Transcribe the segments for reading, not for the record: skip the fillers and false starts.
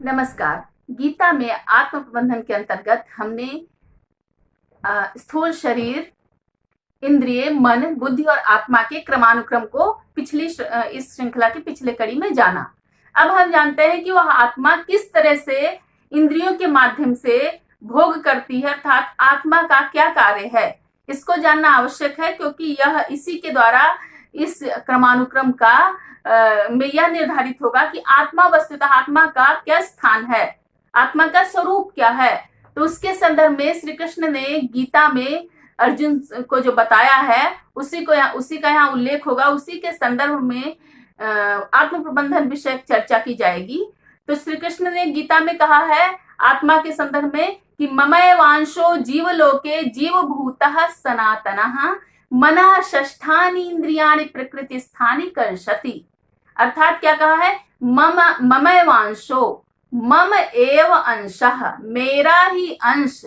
नमस्कार। गीता में आत्म प्रबंधन के अंतर्गत हमने स्थूल शरीर, इंद्रिय, मन, बुद्धि और आत्मा के क्रमानुक्रम को इस श्रृंखला की पिछले कड़ी में जाना। अब हम जानते हैं कि वह आत्मा किस तरह से इंद्रियों के माध्यम से भोग करती है, अर्थात आत्मा का क्या कार्य है, इसको जानना आवश्यक है, क्योंकि यह इसी के द्वारा इस क्रमानुक्रम का में यह निर्धारित होगा कि आत्मा वस्तुतः आत्मा का क्या स्थान है, आत्मा का स्वरूप क्या है। तो उसके संदर्भ में श्री कृष्ण ने गीता में अर्जुन को जो बताया है उसी का यहाँ उल्लेख होगा। उसी के संदर्भ में आत्म प्रबंधन विषय चर्चा की जाएगी। तो श्री कृष्ण ने गीता में कहा है आत्मा के संदर्भ में कि ममय वांशो जीवलोके जीवभूतः सनातनः मनः षष्ठानि इंद्रियाणि प्रकृति स्थानि कर्षति। अर्थात क्या कहा है, ममय वांशो, मम एव अंशः, मेरा ही अंश,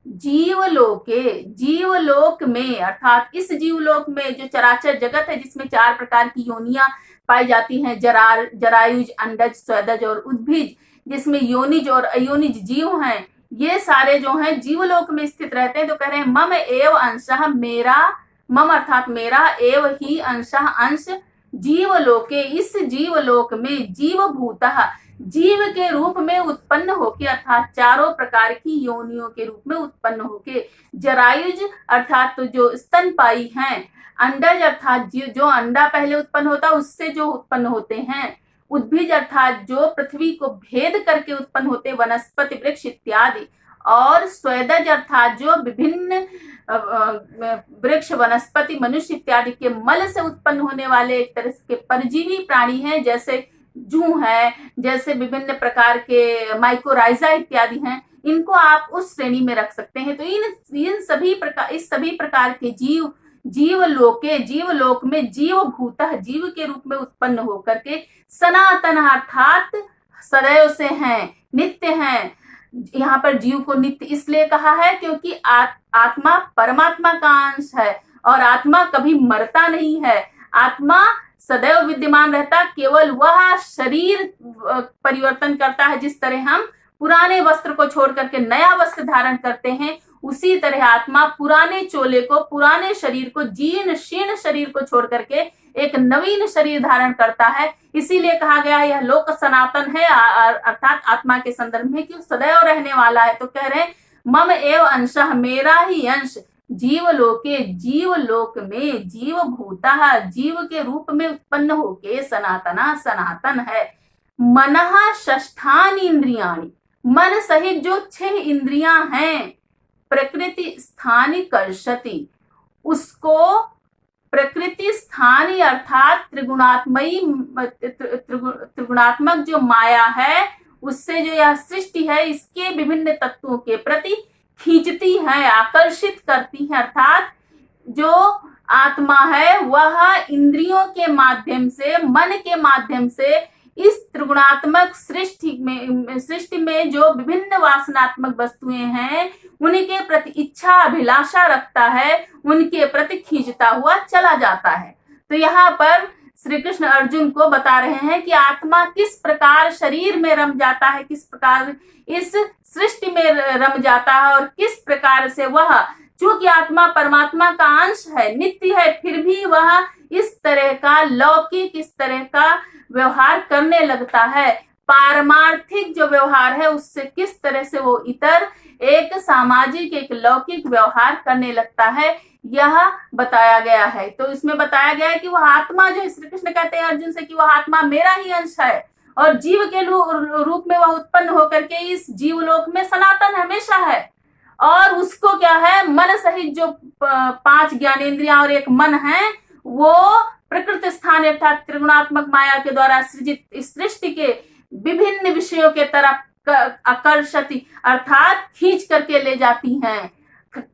जीवलोके, जीवलोक में, अर्थात इस जीवलोक में जो चराचर जगत है जिसमें 4 प्रकार की योनियां पाई जाती हैं, जरायुज, अंडज, स्वेदज और उद्भिज, जिसमें योनिज और अयोनिज जीव हैं, ये सारे जो हैं जीवलोक में स्थित रहते हैं। तो कह रहे हैं मम एव अंशः, मेरा, मम अर्थात मेरा, एव ही अंशः, अंश, जीवलोके, इस जीवलोक में, जीवभूतः, जीव के रूप में उत्पन्न होके, अर्थात 4 प्रकार की योनियों के रूप में उत्पन्न होके, जरायुज अर्थात तो जो स्तनपायी हैं, अंडज अर्थात जो अंडा पहले उत्पन्न होता है उससे जो उत्पन्न होते हैं, उद्भिज अर्थात जो पृथ्वी को भेद करके उत्पन्न होते, वनस्पति, वृक्ष इत्यादि, और स्वेदज अर्थात जो विभिन्न वृक्ष, वनस्पति, मनुष्य इत्यादि के मल से उत्पन्न होने वाले एक तरह के परजीवी प्राणी हैं, जैसे जूं है, जैसे विभिन्न प्रकार के माइकोराइजा इत्यादि हैं। इनको आप उस श्रेणी में रख सकते हैं। तो इस सभी प्रकार के जीवलोक में जीवभूतः, जीव के रूप में उत्पन्न होकर के सनातन अर्थात सदैव से हैं, नित्य हैं। यहाँ पर जीव को नित्य इसलिए कहा है क्योंकि आत्मा परमात्मा का अंश है और आत्मा कभी मरता नहीं है। आत्मा सदैव विद्यमान रहता, केवल वह शरीर परिवर्तन करता है। जिस तरह हम पुराने वस्त्र को छोड़ करके नया वस्त्र धारण करते हैं, उसी तरह आत्मा पुराने चोले को, पुराने शरीर को, जीर्ण शीर्ण शरीर को छोड़ करके एक नवीन शरीर धारण करता है। इसीलिए कहा गया यह लोक सनातन है, अर्थात आत्मा के संदर्भ में कि सदैव रहने वाला है। तो कह रहे हैं मम एव अंशः, मेरा ही अंश, जीवलोके, जीवलोक में, जीवभूतः, जीव के रूप में उत्पन्न होके, सनातना, सनातन है। मनः षष्ठानि इंद्रियाणि, मन सहित जो 6 इंद्रियां हैं, प्रकृति स्थानि कर्षति, उसको प्रकृति स्थानी अर्थात त्रिगुणात्मक जो माया है, उससे जो यह सृष्टि है, इसके विभिन्न तत्वों के प्रति खींचती है, आकर्षित करती है। अर्थात जो आत्मा है वह इंद्रियों के माध्यम से, मन के माध्यम से इस त्रिगुणात्मक सृष्टि में जो विभिन्न वासनात्मक वस्तुएं हैं, उनके प्रति इच्छा, अभिलाषा रखता है, उनके प्रति खींचता हुआ चला जाता है। तो यहाँ पर श्री कृष्ण अर्जुन को बता रहे हैं कि आत्मा किस प्रकार शरीर में रम जाता है, किस प्रकार इस सृष्टि में रम जाता है, और किस प्रकार से वह, चूंकि आत्मा परमात्मा का अंश है, नित्य है, फिर भी वह इस तरह का लौकिक, इस तरह का व्यवहार करने लगता है। पारमार्थिक जो व्यवहार है उससे किस तरह से वो इतर एक सामाजिक, एक लौकिक व्यवहार करने लगता है, यह बताया गया है। तो इसमें बताया गया है कि वह आत्मा जो, श्री कृष्ण कहते हैं अर्जुन से कि वह आत्मा मेरा ही अंश है और जीव के रूप में वह उत्पन्न होकर के इस जीवलोक में सनातन हमेशा है। और उसको क्या है, मन सहित जो 5 ज्ञानेंद्रियां और एक मन है, वो प्रकृति स्थान अर्थात त्रिगुणात्मक माया के द्वारा सृजित इस सृष्टि के विभिन्न विषयों के तरफ आकर्षति अर्थात खींच करके ले जाती हैं।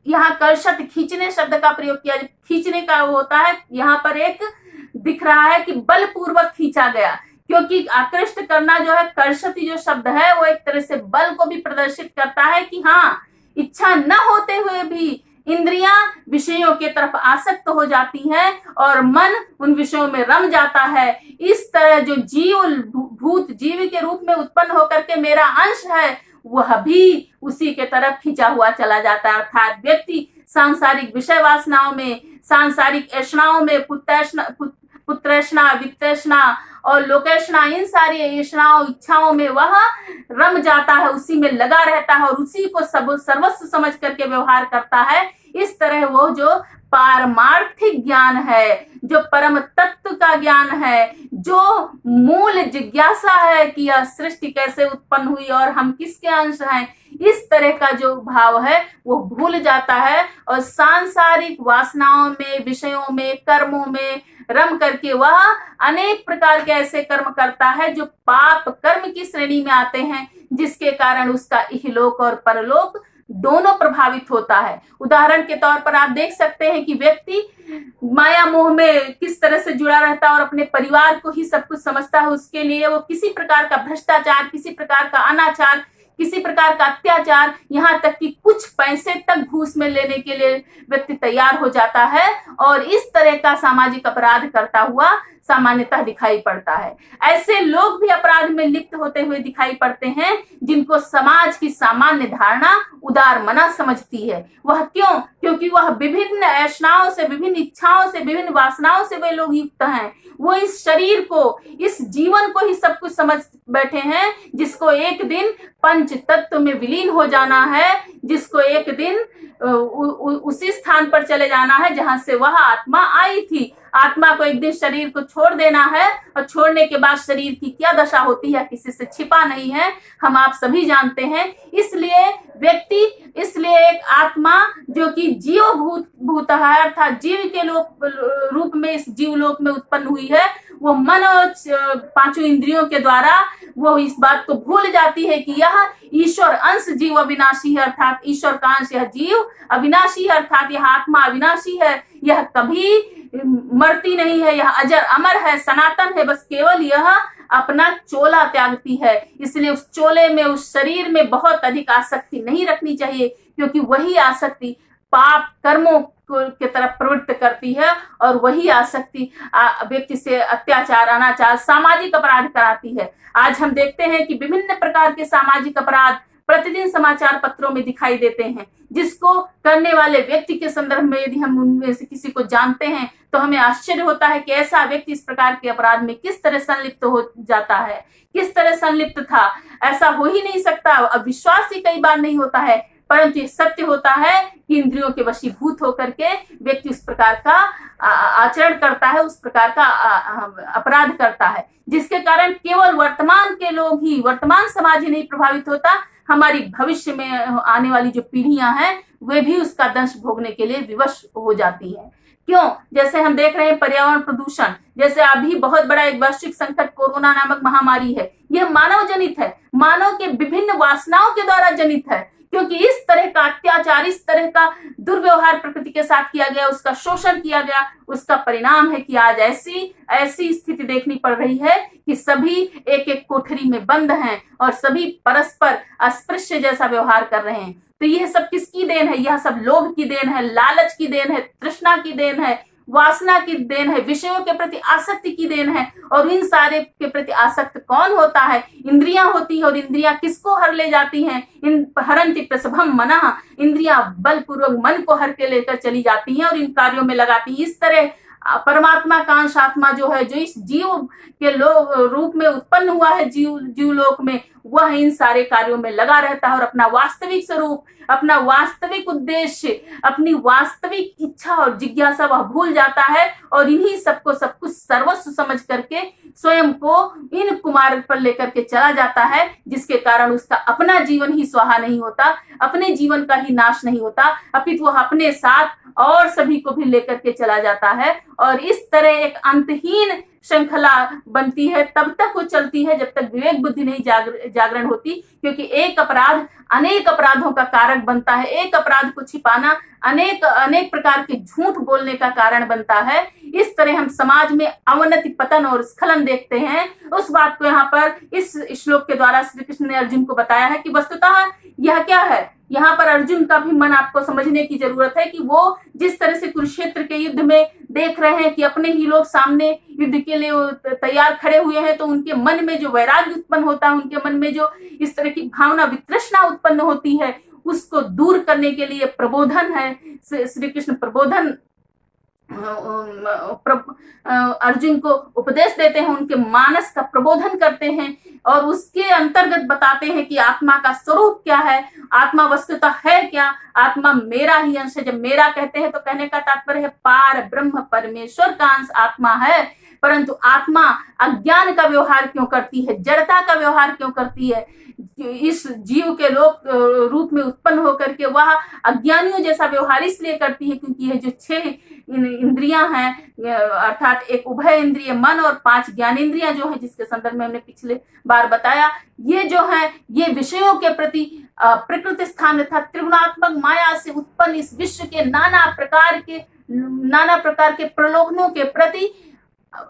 यहाँ कर्षत, खींचने शब्द का प्रयोग किया, खींचने का होता है, यहाँ पर एक दिख रहा है कि बलपूर्वक खींचा गया, क्योंकि आकृष्ट करना जो है, कर्षति जो शब्द है वो एक तरह से बल को भी प्रदर्शित करता है कि हाँ, इच्छा न होते हुए भी इंद्रियां विषयों के तरफ आसक्त हो जाती हैं और मन उन विषयों में रम जाता है। इस तरह जो भूत जीव के रूप में उत्पन्न होकर के मेरा अंश है, वह भी उसी के तरफ खिंचा हुआ चला जाता है। अर्थात व्यक्ति सांसारिक विषय वासनाओं में, सांसारिक ऐषणाओं में, पुत्रेषणा, वित्तेषणा और लोकेषणा, इन सारी ऐषणाओं इच्छाओं में वह रम जाता है, उसी में लगा रहता है और उसी को सर्वस्व समझ करके व्यवहार करता है। इस तरह वो जो पारमार्थिक ज्ञान है, जो परम तत्व का ज्ञान है, जो मूल जिज्ञासा है कि यह सृष्टि कैसे उत्पन्न हुई और हम किसके अंश हैं, इस तरह का जो भाव है वो भूल जाता है और सांसारिक वासनाओं में, विषयों में, कर्मों में रम करके वह अनेक प्रकार के ऐसे कर्म करता है जो पाप कर्म की श्रेणी में आते हैं, जिसके कारण उसका इहलोक और परलोक दोनों प्रभावित होता है। उदाहरण के तौर पर आप देख सकते हैं कि व्यक्ति माया मोह में किस तरह से जुड़ा रहता है और अपने परिवार को ही सब कुछ समझता है। उसके लिए वो किसी प्रकार का भ्रष्टाचार, किसी प्रकार का अनाचार, किसी प्रकार का अत्याचार, यहाँ तक कि कुछ पैसे तक घूस में लेने के लिए व्यक्ति तैयार हो जाता है और इस तरह का सामाजिक अपराध करता हुआ सामान्यतः दिखाई पड़ता है। ऐसे लोग भी अपराध में लिप्त होते हुए दिखाई पड़ते हैं जिनको समाज की सामान्य धारणा उदार मना समझती है। वह क्यों? क्योंकि वह विभिन्न ऐषणाओं से, विभिन्न इच्छाओं से, विभिन्न वासनाओं से वे लोग युक्त हैं। वो इस शरीर को, इस जीवन को ही सब कुछ समझ बैठे हैं, जिसको एक दिन पंच तत्व में विलीन हो जाना है, जिसको एक दिन उसी स्थान पर चले जाना है जहां से वह आत्मा आई थी। आत्मा को एक दिन शरीर को छोड़ देना है और छोड़ने के बाद शरीर की क्या दशा होती है किसी से छिपा नहीं है, हम आप सभी जानते हैं। इसलिए एक आत्मा जो कि जीव भूत है, अर्थात जीव के रूप में इस जीवलोक में उत्पन्न हुई है, वो मन और पांचों इंद्रियों के द्वारा वो इस बात को भूल जाती है कि यह ईश्वर अंश जीव अविनाशी है, अर्थात ईश्वर का अंश यह जीव अविनाशी है, अर्थात यह आत्मा अविनाशी है, यह कभी मरती नहीं है, यह अजर अमर है, सनातन है, बस केवल यह अपना चोला त्यागती है। इसलिए उस चोले में, उस शरीर में बहुत अधिक आसक्ति नहीं रखनी चाहिए, क्योंकि वही आसक्ति पाप कर्मों के तरफ प्रवृत्त करती है और वही आसक्ति व्यक्ति से अत्याचार, अनाचार, सामाजिक अपराध कराती है। आज हम देखते हैं कि विभिन्न प्रकार के सामाजिक अपराध प्रतिदिन समाचार पत्रों में दिखाई देते हैं, जिसको करने वाले व्यक्ति के संदर्भ में यदि हम उनमें से किसी को जानते हैं तो हमें आश्चर्य होता है कि ऐसा व्यक्ति इस प्रकार के अपराध में किस तरह संलिप्त हो जाता है, किस तरह संलिप्त था। ऐसा हो ही नहीं सकता। अब विश्वास ही कई बार नहीं होता है, परंतु ये सत्य होता है कि इंद्रियों के वशीभूत होकर के व्यक्ति उस प्रकार का आचरण करता है, उस प्रकार का अपराध करता है, जिसके कारण केवल वर्तमान के लोग ही, वर्तमान समाज ही नहीं प्रभावित होता, हमारी भविष्य में आने वाली जो पीढ़ियां हैं वे भी उसका दंश भोगने के लिए विवश हो जाती हैं। क्यों? जैसे हम देख रहे हैं पर्यावरण प्रदूषण, जैसे अभी बहुत बड़ा एक वैश्विक संकट कोरोना नामक महामारी है, यह मानव जनित है, मानव के विभिन्न वासनाओं के द्वारा जनित है, क्योंकि इस तरह का अत्याचार, इस तरह का दुर्व्यवहार प्रकृति के साथ किया गया, उसका शोषण किया गया, उसका परिणाम है कि आज ऐसी स्थिति देखनी पड़ रही है कि सभी एक एक कोठरी में बंद हैं और सभी परस्पर अस्पृश्य जैसा व्यवहार कर रहे हैं। तो यह सब किसकी देन है? यह सब लोभ की देन है, लालच की देन है, तृष्णा की देन है, वासना की देन है, विषयों के प्रति आसक्ति की देन है। और इन सारे के प्रति आसक्त कौन होता है? इंद्रियां होती है। और इंद्रियां किसको हर ले जाती हैं? इन हरन्ति प्रसभम मनः, इंद्रियां बलपूर्वक मन को हर के लेकर चली जाती हैं और इन कार्यों में लगाती हैं। इस तरह परमात्मा का अंश आत्मा जो है, जो इस जीव के रूप में उत्पन्न हुआ है जीवलोक में, वह इन सारे कार्यों में लगा रहता है और अपना वास्तविक स्वरूप, अपना वास्तविक उद्देश्य, अपनी वास्तविक इच्छा और जिज्ञासा वह भूल जाता है और इन्हीं सबको सब कुछ सर्वस्व समझ करके स्वयं को इन कुमार्ग पर लेकर के चला जाता है, जिसके कारण उसका अपना जीवन ही स्वाहा नहीं होता, अपने जीवन का ही नाश नहीं होता, अपितु वह अपने साथ और सभी को भी लेकर के चला जाता है। और इस तरह एक अंतहीन श्रृंखला बनती है, तब तक वो चलती है जब तक विवेक बुद्धि नहीं जागरण होती, क्योंकि एक अपराध अनेक अपराधों का कारक बनता है। एक अपराध को छिपाना अनेक प्रकार के झूठ बोलने का कारण बनता है। इस तरह हम समाज में अवनति, पतन और स्खलन देखते हैं। उस बात को यहाँ पर इस श्लोक के द्वारा श्री कृष्ण ने अर्जुन को बताया है कि वस्तुतः यह क्या है, यहाँ पर अर्जुन का भी मन आपको समझने की जरूरत है कि वो जिस तरह से कुरुक्षेत्र के युद्ध में देख रहे हैं कि अपने ही लोग सामने युद्ध के लिए तैयार खड़े हुए हैं, तो उनके मन में जो वैराग्य उत्पन्न होता है, उनके मन में जो इस तरह की भावना वितृष्णा उत्पन्न होती है, उसको दूर करने के लिए प्रबोधन है। श्री कृष्ण प्रबोधन अर्जुन को उपदेश देते हैं, उनके मानस का प्रबोधन करते हैं और उसके अंतर्गत बताते हैं कि आत्मा का स्वरूप क्या है, आत्मा वस्तुतः है क्या, आत्मा मेरा ही अंश है। जब मेरा कहते हैं तो कहने का तात्पर्य है पार ब्रह्म परमेश्वर का अंश आत्मा है, परंतु आत्मा अज्ञान का व्यवहार क्यों करती है, जड़ता का व्यवहार क्यों करती है, इस जीव के रूप में उत्पन्न होकर के वह अज्ञानियों जैसा व्यवहार इसलिए करती है क्योंकि यह जो 6 इंद्रियां हैं, अर्थात एक उभय इंद्रिय मन और 5 ज्ञानेंद्रियां जो है, जिसके संदर्भ में हमने पिछले बार बताया, ये जो है ये विषयों के प्रति प्रकृति स्थान अर्थात त्रिगुणात्मक माया से उत्पन्न इस विश्व के नाना प्रकार के प्रलोभनों के प्रति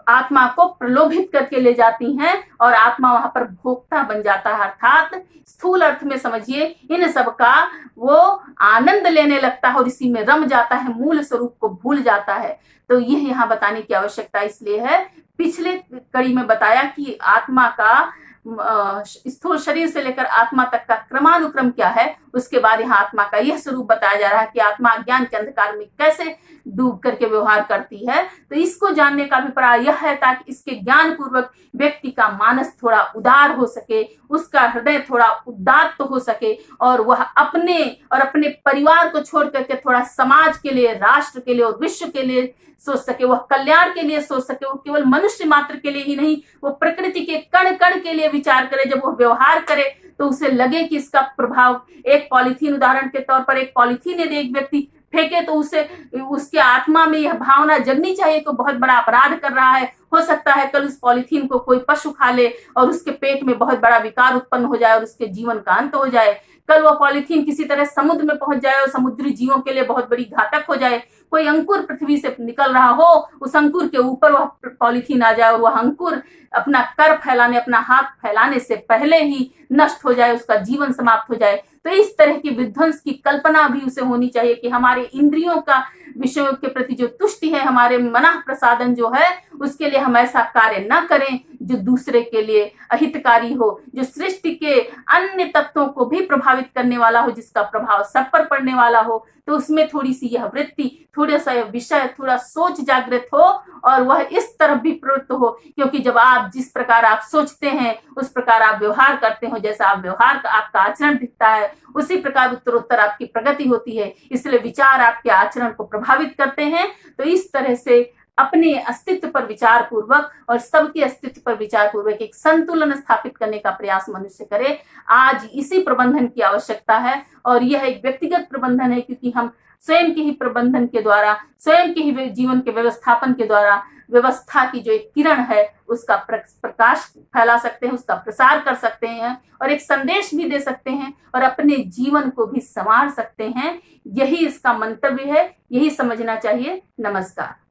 आत्मा को प्रलोभित करके ले जाती हैं और आत्मा वहां पर भोक्ता बन जाता है। अर्थात स्थूल अर्थ में समझिए इन सब का वो आनंद लेने लगता है और इसी में रम जाता है, मूल स्वरूप को भूल जाता है। तो यह यहाँ बताने की आवश्यकता इसलिए है। पिछले कड़ी में बताया कि आत्मा का स्थूल शरीर से लेकर आत्मा तक का क्रमानुक्रम क्या है, उसके बाद यहाँ आत्मा का यह स्वरूप बताया जा रहा है कि आत्मा अज्ञान के अंधकार में कैसे डूब करके व्यवहार करती है। तो इसको जानने का अभिप्राय यह है ताकि इसके ज्ञान पूर्वक व्यक्ति का मानस थोड़ा उदार हो सके, उसका हृदय थोड़ा उदात्त हो सके और वह अपने और अपने परिवार को छोड़ करके थोड़ा समाज के लिए, राष्ट्र के लिए और विश्व के लिए सोच सके, वह कल्याण के लिए सोच सके। वो केवल मनुष्य मात्र के लिए ही नहीं, वो प्रकृति के कण कण के लिए विचार करे। जब वो व्यवहार करे तो उसे लगे कि इसका प्रभाव, एक पॉलीथीन उदाहरण के तौर पर, एक पॉलीथीन यदि एक व्यक्ति फेंके तो उसे उसके आत्मा में यह भावना जगनी चाहिए कि बहुत बड़ा अपराध कर रहा है। हो सकता है कल उस पॉलीथीन को कोई पशु खा ले और उसके पेट में बहुत बड़ा विकार उत्पन्न हो जाए और उसके जीवन का अंत हो जाए। कल वो पॉलीथीन किसी तरह समुद्र में पहुंच जाए और समुद्री जीवों के लिए बहुत बड़ी घातक हो जाए। कोई अंकुर पृथ्वी से निकल रहा हो, उस अंकुर के ऊपर वह पॉलीथीन आ जाए और वह अंकुर अपना कर फैलाने, अपना हाथ फैलाने से पहले ही नष्ट हो जाए, उसका जीवन समाप्त हो जाए। तो इस तरह की विध्वंस की कल्पना भी उसे होनी चाहिए कि हमारे इंद्रियों का विषयों के प्रति जो तुष्टि है, हमारे मन प्रसादन जो है, उसके लिए हम ऐसा कार्य न करें जो दूसरे के लिए अहितकारी हो, जो सृष्टि के अन्य तत्वों को भी प्रभावित करने वाला हो, जिसका प्रभाव सब पर पड़ने वाला हो। तो उसमें थोड़ी सी यह वृत्ति, थोड़ा सा यह विषय, थोड़ा सोच जागृत हो और वह इस तरफ भी प्रवृत्त हो, क्योंकि जब आप जिस प्रकार आप सोचते हैं उस प्रकार आप व्यवहार करते हो, जैसा आप व्यवहार का आपका आचरण दिखता है उसी प्रकार उत्तरोत्तर आपकी प्रगति होती है। इसलिए विचार आपके आचरण को प्रभावित करते हैं। तो इस तरह से अपने अस्तित्व पर विचार पूर्वक और सबके अस्तित्व पर विचार पूर्वक एक संतुलन स्थापित करने का प्रयास मनुष्य करे। आज इसी प्रबंधन की आवश्यकता है और यह एक व्यक्तिगत प्रबंधन है, क्योंकि हम स्वयं के ही प्रबंधन के द्वारा, स्वयं के ही जीवन के व्यवस्थापन के द्वारा व्यवस्था की जो एक किरण है उसका प्रकाश फैला सकते हैं, उसका प्रसार कर सकते हैं और एक संदेश भी दे सकते हैं और अपने जीवन को भी संवार सकते हैं। यही इसका मंतव्य है, यही समझना चाहिए। नमस्कार।